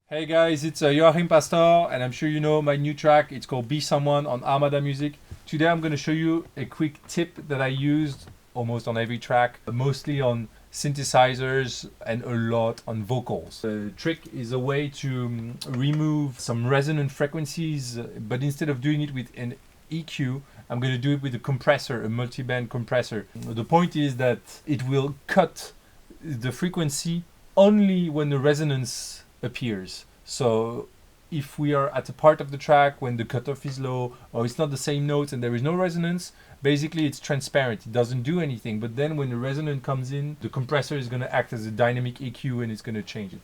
Hey guys, it's Joachim Pastor, and I'm sure you know my new track. It's called Be Someone on Armada Music. Today I'm going to show you a quick tip that I used almost on every track, mostly on synthesizers and a lot on vocals. The trick is a way to remove some resonant frequencies, but instead of doing it with an EQ, I'm going to do it with a compressor, a multiband compressor. The point is that it will cut the frequency only when the resonance appears. So if we are at a part of the track when the cutoff is low or it's not the same notes and there is no resonance, basically it's transparent, it doesn't do anything. But then when the resonance comes in, the compressor is going to act as a dynamic EQ and it's going to change it.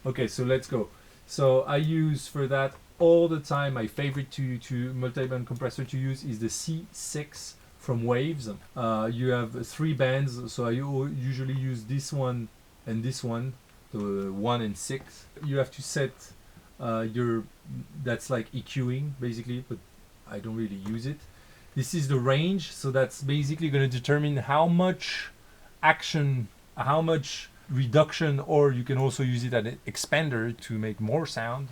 Okay, so let's go. So I use for that all the time, my favorite to multi-band compressor to use is the C6 from Waves. You have 3 bands, so I usually use this one and this one, the 1 and 6. You have to set that's like EQing basically, but I don't really use it. This is the range, so that's basically going to determine how much action, how much reduction, or you can also use it as an expander to make more sound,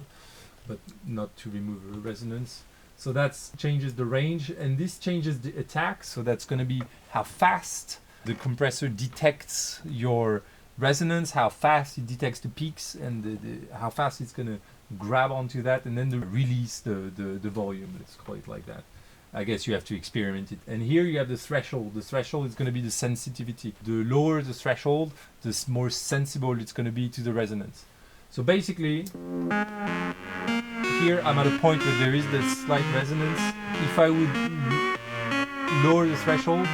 but not to remove resonance. So that changes the range, and this changes the attack, so that's going to be how fast the compressor detects your resonance, how fast it detects the peaks, and how fast it's going to grab onto that and then release the volume. Let's call it like that. I guess you have to experiment it. And here you have the threshold. The threshold is going to be the sensitivity. The lower the threshold, the more sensible it's going to be to the resonance. So basically, here I'm at a point where there is this slight resonance. If I would lower the threshold,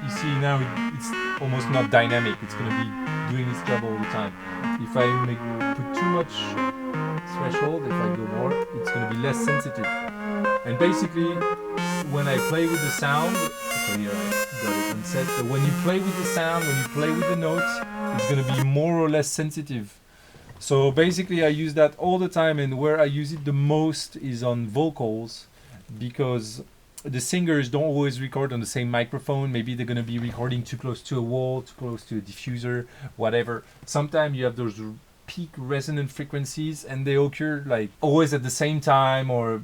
you see now it's almost not dynamic. It's going to be doing its job all the time. If I put too much threshold, if I go more, it's going to be less sensitive. And basically, when I play with the sound, so here I got it on set, but when you play with the sound, when you play with the notes, it's going to be more or less sensitive. So basically I use that all the time, and where I use it the most is on vocals, because the singers don't always record on the same microphone. Maybe they're going to be recording too close to a wall, too close to a diffuser, whatever. Sometimes you have those peak resonant frequencies and they occur like always at the same time, or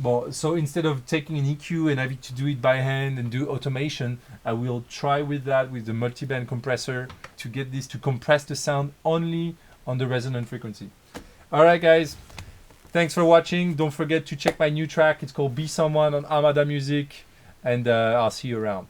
well, so instead of taking an EQ and having to do it by hand and do automation, I will try with that with the multiband compressor to get this to compress the sound only on the resonant frequency. Alright guys, thanks for watching. Don't forget to check my new track. It's called Be Someone on Armada Music, and I'll see you around.